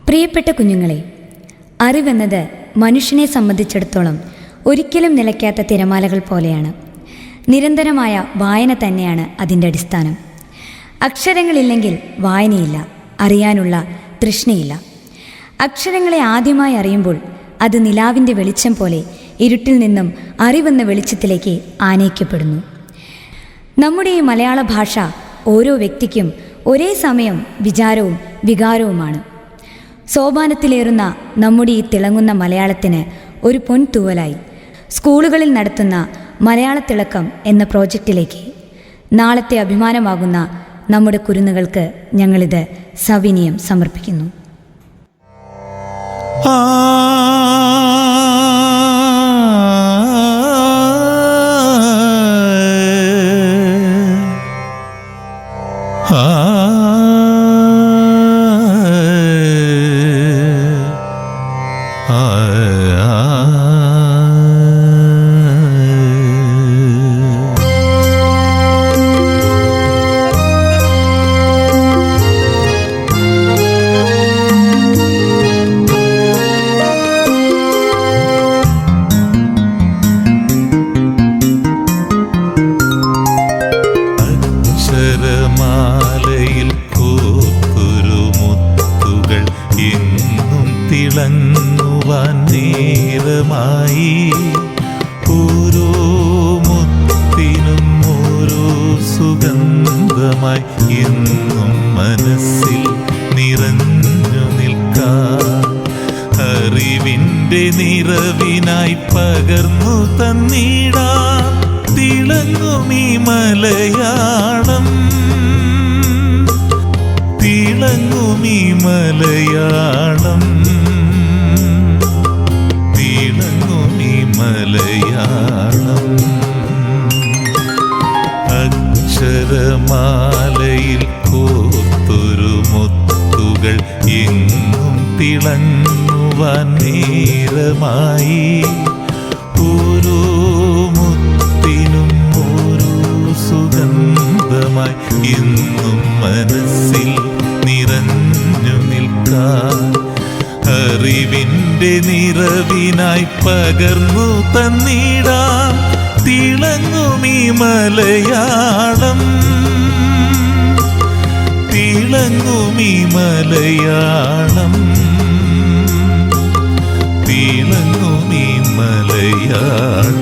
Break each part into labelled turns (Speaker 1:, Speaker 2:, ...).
Speaker 1: പ്രിയപ്പെട്ട കുഞ്ഞുങ്ങളെ, അറിവെന്നത് മനുഷ്യനെ സംബന്ധിച്ചിടത്തോളം ഒരിക്കലും നിലയ്ക്കാത്ത തിരമാലകൾ പോലെയാണ്. നിരന്തരമായ വായന തന്നെയാണ് അതിൻ്റെ അടിസ്ഥാനം. അക്ഷരങ്ങളില്ലെങ്കിൽ വായനയില്ല, അറിയാനുള്ള തൃഷ്ണയില്ല. അക്ഷരങ്ങളെ ആദ്യമായി അറിയുമ്പോൾ അത് നിലാവിൻ്റെ വെളിച്ചം പോലെ ഇരുട്ടിൽ നിന്നും അറിവെന്ന വെളിച്ചത്തിലേക്ക് ആനയിക്കപ്പെടുന്നു. നമ്മുടെ ഈ മലയാള ഭാഷ ഓരോ വ്യക്തിക്കും ഒരേ സമയം വിചാരവും വികാരവുമാണ്. സോപാനത്തിലേറുന്ന നമ്മുടെ ഈ തിളങ്ങുന്ന മലയാളത്തിന് ഒരു പൊൻതൂവലായി സ്കൂളുകളിൽ നടത്തുന്ന മലയാള തിളക്കം എന്ന പ്രോജക്റ്റിലേക്ക് നാളത്തെ അഭിമാനമാകുന്ന നമ്മുടെ കുരുന്നുകൾക്ക് ഞങ്ങളിത് സവിനയം സമർപ്പിക്കുന്നു.
Speaker 2: അക്ഷരമാലയിൽ കോർത്തൊരു മുത്തുകൾ എങ്ങും തിളങ്ങുവാൻ നേരമായി. ഓരോ മുത്തിനും ഓരോ സുഗന്ധമായി എന്നും മനസ്സിൽ നിറഞ്ഞു നിൽക്കാൻ അറിവിൻ്റെ നിറവിനായി പകർന്നു തന്നിടാൻ തിളങ്ങുമീ മലയാളം, തിളങ്ങുമീ മലയാളം, തിളങ്ങുമീ മലയാളം. അക്ഷരമാലയിൽ കോർത്തൊരു മുത്തുകൾ എങ്ങും തിളങ്ങുവാൻ നേരമായി. ഓരോ മുത്തിനും ഓരോ സുഗന്ധമായി എന്നും മനസ്സിൽ നിറഞ്ഞു നിൽക്കാൻ അറിവിൻ്റെ നിറവിനായി പകർന്നു തന്നിടാം തിളങ്ങുമീ മലയാളം, തിളങ്ങുമീ മലയാളം, തിളങ്ങുമീ മലയാളം.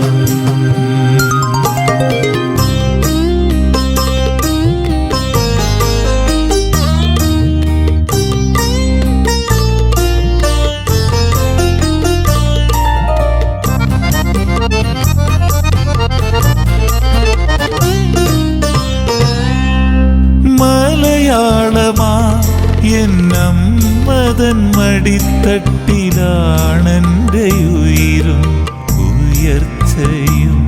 Speaker 2: മലയാളമാ എന്നമ്മതൻ മടിത്തട്ടിലാണെൻ്റെ ഉയിരും ഉയർച്ചയും.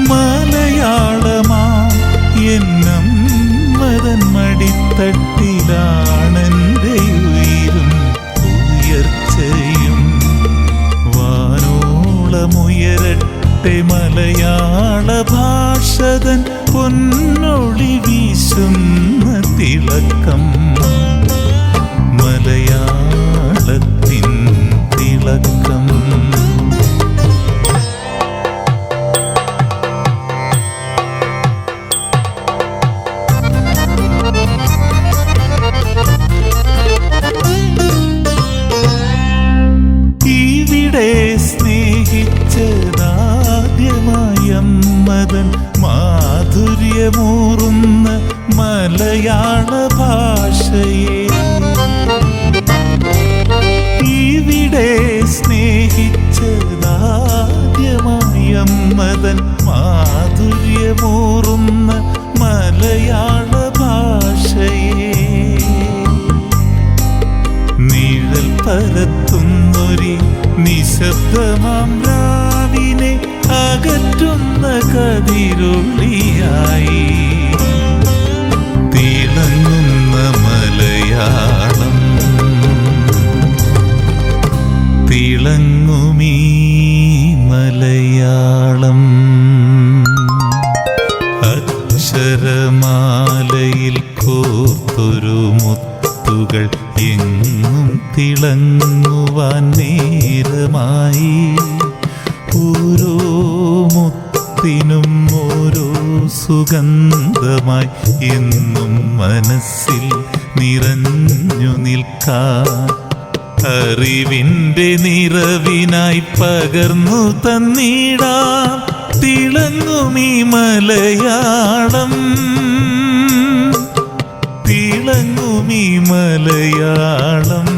Speaker 2: മലയാളമാ എന്നമ്മതൻ മടിത്തട്ടിലാണെൻ്റെ ഉയിരും ഉയർച്ചയും. വാനോളമുയരട്ടെ മലയാള ഭാഷതൻ പൊന്നൊളി വീശുന്ന തിളക്കം, മലയാളത്തിൻ തിളക്കം. ഇവിടെ സ്നേഹിച്ചതാദ്യമായ അമ്മതൻ മാധുര്യമൂറുന്ന മലയാള ഭാഷയെ, ഇവിടെ സ്നേഹിച്ചതാദ്യമായ അമ്മതൻ മാധുര്യമൂറുന്ന മലയാള ഭാഷയെ നിഴൽ പരത്തുന്നൊരി നിശബ്ദമാം രാവിനെ അകറ്റുന്ന കതിരൊളിയായി തിളങ്ങുന്ന മലയാളം, തിളങ്ങുമീ മലയാളം. അക്ഷരമാലയിൽ കോർത്തൊരു മുത്തുകൾ എങ്ങും തിളങ്ങുവാൻ നേരമായി. ഓരോ മുത്തിനും ഓരോ സുഗന്ധമായി എന്നും മനസ്സിൽ നിറഞ്ഞു നിൽക്കാൻ അറിവിൻ്റെ നിറവിനായി പകർന്നു തന്നിടാം തിളങ്ങുമീ മലയാളം, തിളങ്ങുമീ മലയാളം.